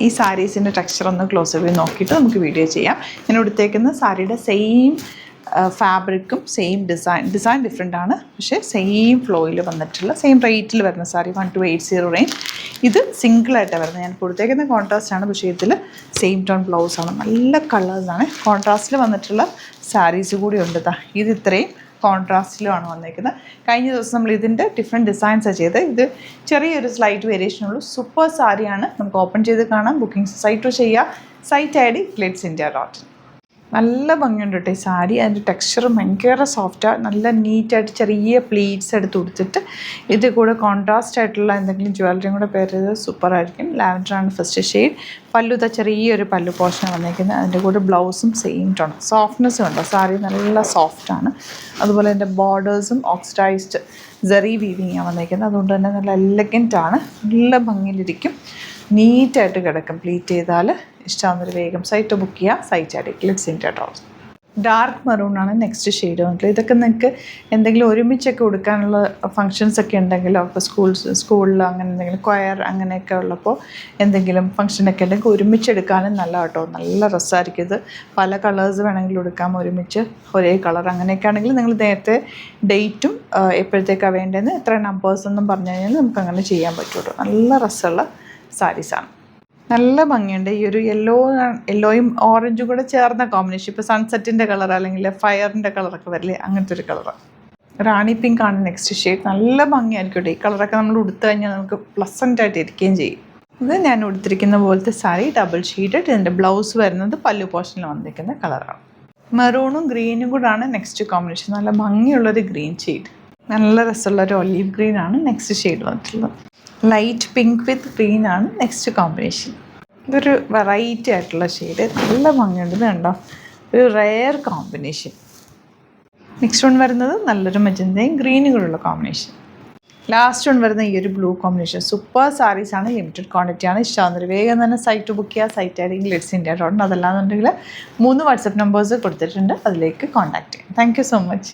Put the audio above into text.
ഈ സാരീസിൻ്റെ ടെക്സ്ചർ ഒന്ന് ക്ലോസ് ചെയ്ത് നോക്കിയിട്ട് നമുക്ക് വീഡിയോ ചെയ്യാം. ഞാൻ എടുത്തേക്കുന്ന സാരിയുടെ സെയിം ഫാബ്രിക്കും സെയിം ഡിസൈൻ ഡിഫറെൻ്റ് ആണ്, പക്ഷേ സെയിം ഫ്ലോയിൽ വന്നിട്ടുള്ള സെയിം റേറ്റിൽ വരുന്ന സാരി 1280 റേഞ്ച്. ഇത് സിംഗിളായിട്ടാണ് വരുന്നത്. ഞാൻ കൊടുത്തേക്കുന്ന കോൺട്രാസ്റ്റാണ്, പക്ഷേ ഇതിൽ സെയിം ടോൺ ബ്ലൗസാണ്. നല്ല കളേഴ്സാണ്. കോൺട്രാസ്റ്റിൽ വന്നിട്ടുള്ള സാരീസ് കൂടി ഉണ്ട്. ഇത് ഇത്രയും കോൺട്രാസ്റ്റിലുമാണ് വന്നിരിക്കുന്നത്. കഴിഞ്ഞ ദിവസം നമ്മൾ ഇതിൻ്റെ ഡിഫറെൻറ്റ് ഡിസൈൻസാണ് ചെയ്ത്. ഇത് ചെറിയൊരു സ്ലൈറ്റ് വേരിയേഷനുള്ളൂ. സൂപ്പർ സാരിയാണ്. നമുക്ക് ഓപ്പൺ ചെയ്ത് കാണാം. ബുക്കിംഗ്സ് സൈറ്റ് ചെയ്യുക. Site ID glitzindia.in. നല്ല ഭംഗിയുണ്ട് കേട്ടോ ഈ സാരി. അതിൻ്റെ ടെക്സ്ചറും ഭയങ്കര സോഫ്റ്റാണ്. നല്ല നീറ്റായിട്ട് ചെറിയ പ്ലീറ്റ്സ് എടുത്ത് കൊടുത്തിട്ട് ഇത് കൂടെ കോൺട്രാസ്റ്റ് ആയിട്ടുള്ള എന്തെങ്കിലും ജ്വല്ലറിയും കൂടെ പേര് ചെയ്ത് സൂപ്പറായിരിക്കും. ലാവൻഡറാണ് ഫസ്റ്റ് ഷെയ്ഡ്. പല്ലുത ചെറിയൊരു പല്ലു പോർഷൻ വന്നിരിക്കുന്നത്. അതിൻ്റെ കൂടെ ബ്ലൗസും സെയിം ടോൺ. സോഫ്റ്റ്നെസ്സും ഉണ്ട്. സാരി നല്ല സോഫ്റ്റാണ്. അതുപോലെ എൻ്റെ ബോർഡേഴ്സും ഓക്സിഡൈസ്ഡ് സെറി വീവിങ്ങാണ് വന്നിരിക്കുന്നത്. അതുകൊണ്ട് തന്നെ നല്ല എലഗൻ്റാണ്. നല്ല ഭംഗിയിലിരിക്കും. നീറ്റായിട്ട് കിടക്കും. പ്ലീറ്റ് ചെയ്താൽ ഇഷ്ടമാകുന്നൊരു വേഗം സൈറ്റ് ബുക്ക് ചെയ്യുക. Site ID glitzindia.in. ഡാർക്ക് മെറൂണാണ് നെക്സ്റ്റ് ഷെയ്ഡ് വന്നിട്ടുള്ളത്. ഇതൊക്കെ നിങ്ങൾക്ക് എന്തെങ്കിലും ഒരുമിച്ചൊക്കെ കൊടുക്കാനുള്ള ഫങ്ഷൻസൊക്കെ ഉണ്ടെങ്കിലോ, ഇപ്പോൾ സ്കൂളിൽ അങ്ങനെ എന്തെങ്കിലും കൊയർ അങ്ങനെയൊക്കെ ഉള്ളപ്പോൾ എന്തെങ്കിലും ഫങ്ഷനൊക്കെ ഉണ്ടെങ്കിൽ ഒരുമിച്ചെടുക്കാനും നല്ല കേട്ടോ. നല്ല രസമായിരിക്കും ഇത്. പല കളേഴ്സ് വേണമെങ്കിലും എടുക്കാം ഒരുമിച്ച്, ഒരേ കളർ അങ്ങനെയൊക്കെ ആണെങ്കിൽ നിങ്ങൾ നേരത്തെ ഡേറ്റും എപ്പോഴത്തേക്കാണ് വേണ്ടതെന്ന് എത്ര നമ്പേഴ്സെന്നും പറഞ്ഞു കഴിഞ്ഞാൽ നമുക്ക് അങ്ങനെ ചെയ്യാൻ പറ്റുള്ളൂ. നല്ല രസമുള്ള സാരീസാണ്. നല്ല ഭംഗിയുണ്ട്. ഈ ഒരു യെല്ലോയും ഓറഞ്ചും കൂടെ ചേർന്ന കോമ്പിനേഷൻ. ഇപ്പോൾ സൺസെറ്റിൻ്റെ കളർ അല്ലെങ്കിൽ ഫയറിൻ്റെ കളറൊക്കെ വരില്ലേ, അങ്ങനത്തെ ഒരു കളറാണ്. റാണി പിങ്ക് ആണ് നെക്സ്റ്റ് ഷെയ്ഡ്. നല്ല ഭംഗിയായിരിക്കും. ഈ കളറൊക്കെ നമ്മൾ ഉടുത്തു കഴിഞ്ഞാൽ നമുക്ക് പ്ലസൻ്റായിട്ട് ഇരിക്കുകയും ചെയ്യും. ഇത് ഞാൻ ഉടുത്തിരിക്കുന്ന പോലത്തെ സാരി ഡബിൾ ഷെയ്ഡ്. ഇതിൻ്റെ ബ്ലൗസ് വരുന്നത് പല്ലു പോർഷനിൽ വന്നിരിക്കുന്ന കളറാണ്. മെറൂണും ഗ്രീനും കൂടാണ് നെക്സ്റ്റ് കോമ്പിനേഷൻ. നല്ല ഭംഗിയുള്ളൊരു ഗ്രീൻ ഷെയ്ഡ്. നല്ല രസമുള്ളൊരു ഒലീവ് ഗ്രീൻ ആണ് നെക്സ്റ്റ് ഷെയ്ഡ് വന്നിട്ടുള്ളത്. ലൈറ്റ് പിങ്ക് വിത്ത് ഗ്രീൻ ആണ് നെക്സ്റ്റ് കോമ്പിനേഷൻ. ഇതൊരു വെറൈറ്റി ആയിട്ടുള്ള ഷെയ്ഡ്. നല്ല ഭംഗിയുണ്ട്. ഇത് കണ്ടോ, ഒരു റെയർ കോമ്പിനേഷൻ. നെക്സ്റ്റ് വൺ വരുന്നത് നല്ലൊരു മജന്തയും ഗ്രീനും കൂടെയുള്ള കോമ്പിനേഷൻ. ലാസ്റ്റ് വൺ വരുന്ന ഈ ഒരു ബ്ലൂ കോമ്പിനേഷൻ. സൂപ്പർ സാരീസാണ്. ലിമിറ്റഡ് ക്വാണ്ടിറ്റി ആണ്. ഇഷ്ടമാകുന്നൊരു വേഗം തന്നെ സൈറ്റ് ബുക്ക് ചെയ്യുക. Site ID glitzindia.in. അതല്ലാന്നുണ്ടെങ്കിൽ 3 വാട്സപ്പ് നമ്പേഴ്സ് കൊടുത്തിട്ടുണ്ട്. അതിലേക്ക് കോൺടാക്ട് ചെയ്യാം. Thank you so much.